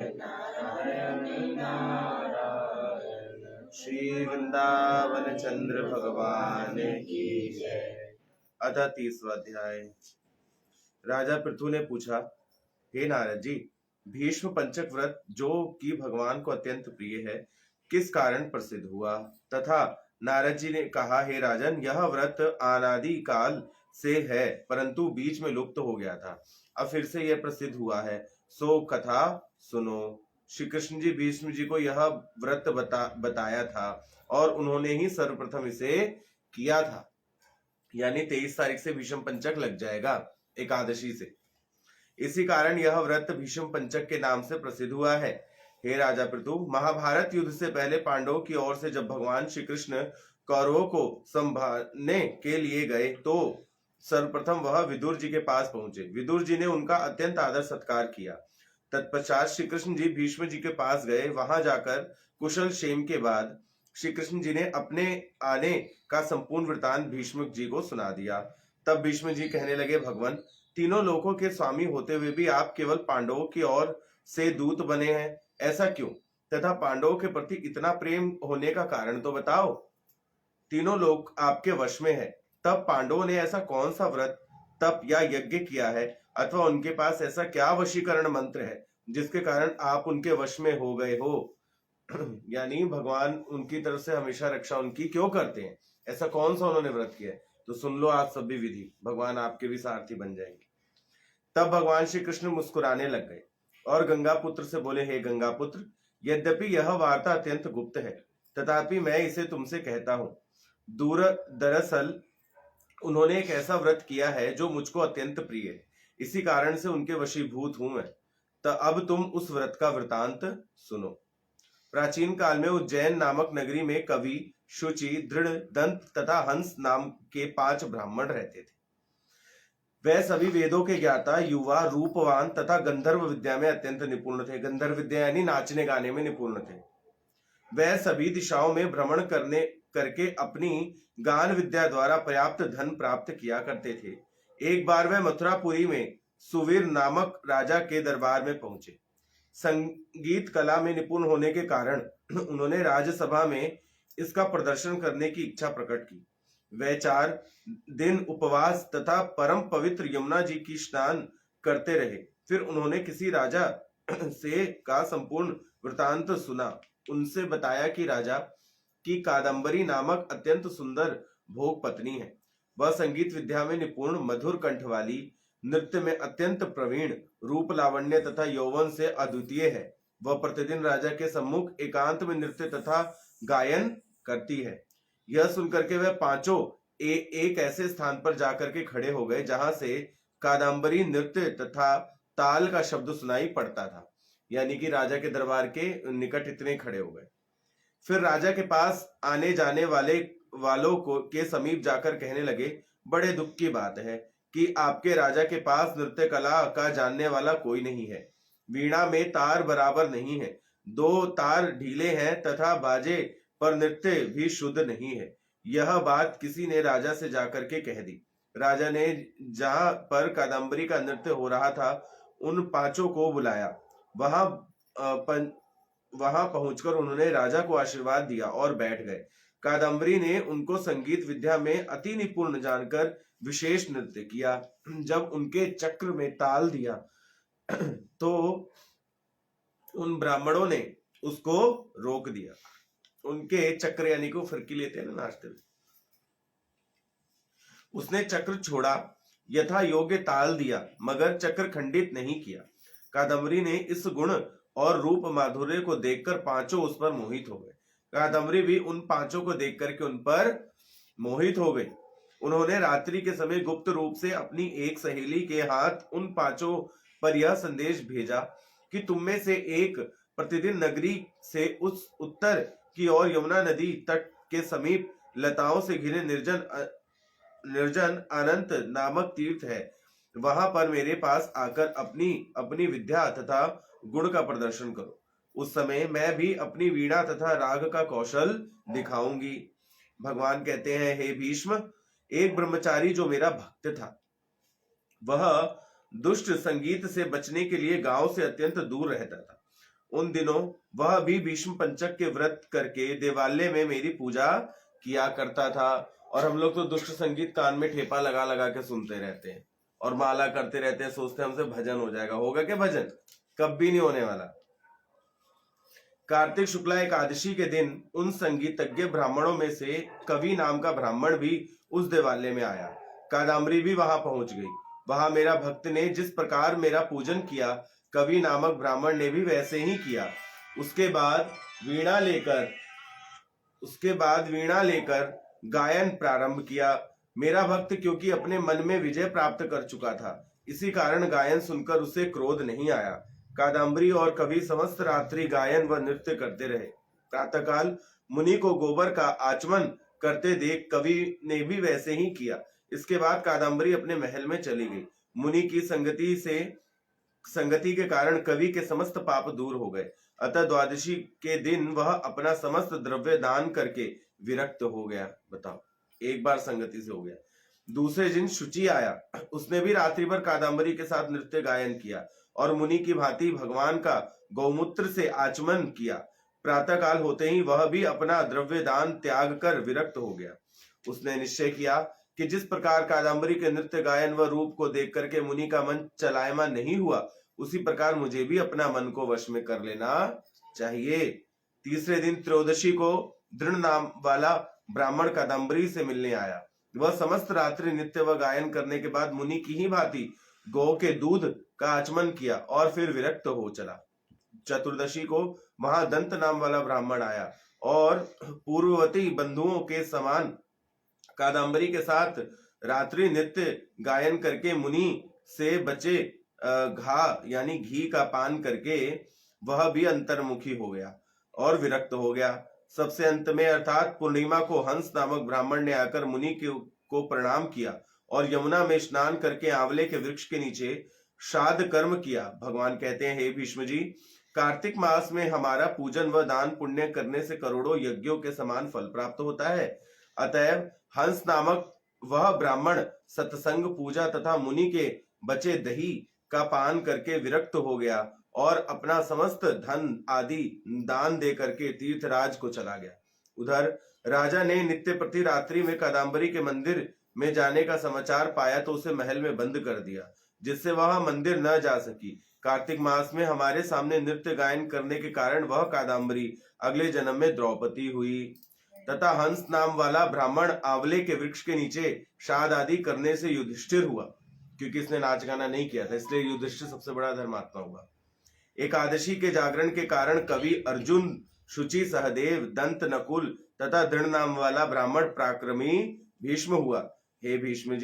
नारायण नारायण। श्री वृंदावन चंद्र भगवान की जय। अथ 30वां अध्याय। राजा पृथु ने पूछा, हे नारद जी, भीष्म पंचक व्रत जो कि भगवान को अत्यंत प्रिय है, किस कारण प्रसिद्ध हुआ? तथा नारद जी ने कहा, हे राजन, यह व्रत अनादि काल से है, परंतु बीच में लुप्त हो गया था, अब फिर से यह प्रसिद्ध हुआ है, सो कथा सुनो। श्री कृष्ण जी भीष्म जी को यह व्रत बताया था और उन्होंने ही सर्वप्रथम इसे किया था। यानी 23 तारीख से भीष्म पंचक लग जाएगा, एकादशी से। इसी कारण यह व्रत भीष्म पंचक के नाम से प्रसिद्ध हुआ है। हे राजा पृथु, महाभारत युद्ध से पहले पांडवों की ओर से जब भगवान श्री कृष्ण कौरवों को संभालने के लिए गए तो सर्वप्रथम वह विदुर जी के पास पहुंचे। विदुर जी ने उनका अत्यंत आदर सत्कार किया। तत्पश्चात श्री कृष्ण जी भीष्म जी के पास गए। वहां जाकर कुशल क्षेम के बाद श्री कृष्ण जी ने अपने आने का संपूर्ण वृतांत भीष्म जी को सुना दिया। तब भीष्म जी कहने लगे, भगवान, तीनों लोकों के स्वामी होते हुए भी आप केवल पांडवों की ओर से दूत बने हैं, ऐसा क्यों? तथा पांडवों के प्रति इतना प्रेम होने का कारण तो बताओ। तीनों लोग आपके वश में है, तब पांडवों ने ऐसा कौन सा व्रत, तप या यज्ञ किया है, अथवा उनके पास ऐसा क्या वशीकरण मंत्र है जिसके कारण आप उनके वश में हो गए हो? यानी भगवान उनकी तरफ से हमेशा रक्षा उनकी क्यों करते हैं? ऐसा कौन सा उन्होंने व्रत किया है? तो सुन लो आप सभी विधि, भगवान आपके भी सारथी बन जाएंगे। तब भगवान श्री कृष्ण मुस्कुराने लग गए और गंगा पुत्र से बोले, हे गंगा पुत्र, यद्यपि यह वार्ता अत्यंत गुप्त है, तथापि मैं इसे तुमसे कहता हूं। दरअसल उन्होंने एक ऐसा व्रत किया है जो मुझको अत्यंत प्रिय है, इसी कारण से उनके वशीभूत हूं मैं। तो अब तुम उस व्रत का वृतांत सुनो। प्राचीन काल में उज्जैन नामक नगरी में कवि, शुचि, दृढ़, दंत तथा हंस नाम के 5 ब्राह्मण रहते थे। वह सभी वेदों के ज्ञाता, युवा, रूपवान तथा गंधर्व विद्या में अत्यंत निपुण थे। गंधर्व विद्या यानी नाचने गाने में निपुण थे। वह सभी दिशाओं में भ्रमण करके अपनी गान विद्या द्वारा पर्याप्त धन प्राप्त किया करते थे। एक बार वह मथुरापुरी में सुवीर नामक राजा के दरबार में पहुंचे। संगीत कला में निपुण होने के कारण उन्होंने राज्यसभा में इसका प्रदर्शन करने की इच्छा प्रकट की। वह 4 दिन उपवास तथा परम पवित्र यमुना जी की स्नान करते रहे। फिर उन्होंने किसी राजा से का संपूर्ण वृतांत सुना। उनसे बताया कि राजा की कादंबरी नामक अत्यंत सुंदर भोग पत्नी है। वह संगीत विद्या में निपुण, मधुर कंठ वाली, नृत्य में अत्यंत प्रवीण, रूप लावण्य तथा यौवन से अद्वितीय है। वह प्रतिदिन राजा के सम्मुख एकांत में नृत्य तथा गायन करती है। यह सुनकर के वह पांचों एक ऐसे स्थान पर जाकर के खड़े हो गए जहां से कादंबरी नृत्य तथा ताल का शब्द सुनाई पड़ता था। यानी कि राजा के दरबार के निकट इतने खड़े हो गए। फिर राजा के पास आने जाने वालों को के समीप जाकर कहने लगे, बड़े दुख की बात है कि आपके राजा के पास नृत्य कला का जानने वाला कोई नहीं है। वीणा में तार बराबर नहीं है, 2 तार ढीले हैं तथा बाजे पर नृत्य भी शुद्ध नहीं है। यह बात किसी ने राजा से जाकर के कह दी। राजा ने जहां पर कादंबरी का नृत्य हो रहा था उन 5 को बुलाया। वहां पहुंचकर उन्होंने राजा को आशीर्वाद दिया और बैठ गए। कादंबरी ने उनको संगीत विद्या में अति निपुण जानकर विशेष नृत्य किया। जब उनके चक्र में ताल दिया तो उन ब्राह्मणों ने उसको रोक दिया। उनके चक्र यानी को फिरकी लेते हैं ना नाचते हुए, उसने चक्र छोड़ा, यथा योग्य ताल दिया, मगर चक्र खंडित नहीं किया। कादंबरी ने इस गुण और रूप माधुर्य को देखकर 5 उस पर मोहित हो गए। कादंबरी भी उन 5 को देख करके उन पर मोहित हो गई। उन्होंने रात्रि के समय गुप्त रूप से अपनी एक सहेली के हाथ उन 5 पर यह संदेश भेजा कि तुम में से एक प्रतिदिन नगरी से उस उत्तर की ओर यमुना नदी तट के समीप लताओं से घिरे निर्जन अनंत नामक तीर्थ है, वहां पर मेरे पास आकर अपनी विद्या तथा गुण का प्रदर्शन करो। उस समय मैं भी अपनी वीणा तथा राग का कौशल दिखाऊंगी। भगवान कहते हैं, हे भीष्म, एक ब्रह्मचारी जो मेरा भक्त था, वह दुष्ट संगीत से बचने के लिए गांव से अत्यंत दूर रहता था। उन दिनों वह भी भीष्म पंचक के व्रत करके देवालय में मेरी पूजा किया करता था। और हम लोग तो दुष्ट संगीत कान में ठेपा लगा लगा के सुनते रहते हैं और माला करते रहते हैं, सोचते हैं हमसे भजन हो जाएगा। होगा क्या भजन? कभी नहीं होने वाला। कार्तिक शुक्ला एकादशी के दिन उन संगीतज्ञ ब्राह्मणों में से कवि नाम का ब्राह्मण भी उस देवालय में आया। कादम्बरी भी वहां पहुंच गई। वहां मेरा भक्त ने जिस प्रकार मेरा पूजन किया, कवि नामक ब्राह्मण ने भी वैसे ही किया। उसके बाद वीणा लेकर गायन प्रारंभ किया। मेरा भक्त क्योंकि अपने मन में विजय प्राप्त कर चुका था, इसी कारण गायन सुनकर उसे क्रोध नहीं आया। कादम्बरी और कवि समस्त रात्रि गायन व नृत्य करते रहे। प्रातःकाल मुनि को गोबर का आचमन करते देख कवि ने भी वैसे ही किया। इसके बाद कादम्बरी अपने महल में चली गई। मुनि की संगति के कारण कवि के समस्त पाप दूर हो गए। अतः द्वादशी के दिन वह अपना समस्त द्रव्य दान करके विरक्त हो गया। बताओ, एक बार संगति से हो गया। दूसरे दिन शुचि आया। उसने भी रात्रि भर कादम्बरी के साथ नृत्य गायन किया और मुनि की भांति भगवान का गौमूत्र से आचमन किया। प्रातःकाल होते ही वह भी अपना द्रव्य दान त्याग कर विरक्त हो गया। उसने निश्चय किया कि जिस प्रकार कादम्बरी के नृत्य गायन व रूप को देख करके मुनि का मन चलायमान नहीं हुआ, उसी प्रकार मुझे भी अपना मन को वश में कर लेना चाहिए। तीसरे दिन त्रयोदशी को दृढ़ नाम वाला ब्राह्मण कादम्बरी से मिलने आया। वह समस्त रात्रि नृत्य व गायन करने के बाद मुनि की ही भांति गौ के दूध का आचमन किया और फिर विरक्त हो चला। चतुर्दशी को वहां दंत नाम वाला ब्राह्मण आया और पूर्ववती बंधुओं के समान कादम्बरी के साथ रात्रि नृत्य गायन करके मुनि से बचे घा यानी घी का पान करके वह भी अंतर्मुखी हो गया और विरक्त हो गया। सबसे अंत में अर्थात पूर्णिमा को हंस नामक ब्राह्मण ने आकर मुनि को प्रणाम किया और यमुना में स्नान करके आंवले के वृक्ष के नीचे श्राद्ध कर्म किया। भगवान कहते हैं, हे भीष्म जी, कार्तिक मास में हमारा पूजन व दान पुण्य करने से करोड़ों यज्ञों के समान फल प्राप्त होता है। अतएव हंस नामक वह ब्राह्मण सत्संग, पूजा तथा मुनि के बचे दही का पान करके विरक्त हो गया और अपना समस्त धन आदि दान दे करके तीर्थराज को चला गया। उधर राजा ने नित्य प्रति रात्रि में कादम्बरी के मंदिर में जाने का समाचार पाया तो उसे महल में बंद कर दिया, जिससे वह मंदिर न जा सकी। कार्तिक मास में हमारे सामने नृत्य गायन करने के कारण वह कादम्बरी अगले जन्म में द्रौपदी हुई तथा हंस नाम वाला ब्राह्मण आंवले के वृक्ष के नीचे श्राद्ध आदि करने से युधिष्ठिर हुआ। क्योंकि इसने नाच गाना नहीं किया था, इसलिए युधिष्ठिर सबसे बड़ा धर्मात्मा हुआ। एकादशी के जागरण के कारण कवि अर्जुन, शुचि, सहदेव, दंत, नकुल तथा दृढ़ नाम वाला ब्राह्मण पराक्रमी भीष्म हुआ। हे भीष्म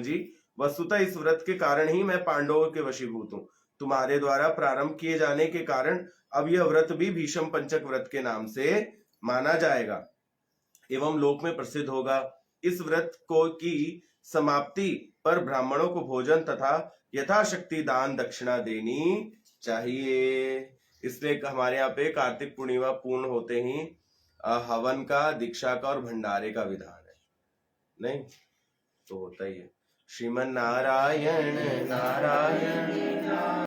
जी, वस्तुतः इस व्रत के कारण ही मैं पांडवों के वशीभूत हूँ। तुम्हारे द्वारा प्रारंभ किए जाने के कारण अब यह व्रत भी भीष्म पंचक व्रत के नाम से माना जाएगा एवं लोक में प्रसिद्ध होगा। इस व्रत को की समाप्ति पर ब्राह्मणों को भोजन तथा यथाशक्ति दान दक्षिणा देनी चाहिए। इसलिए हमारे यहाँ पे कार्तिक पूर्णिमा पूर्ण होते ही हवन का, दीक्षा का और भंडारे का विधान है। नहीं तो होता ही है। श्रीमन नारायण नारायण।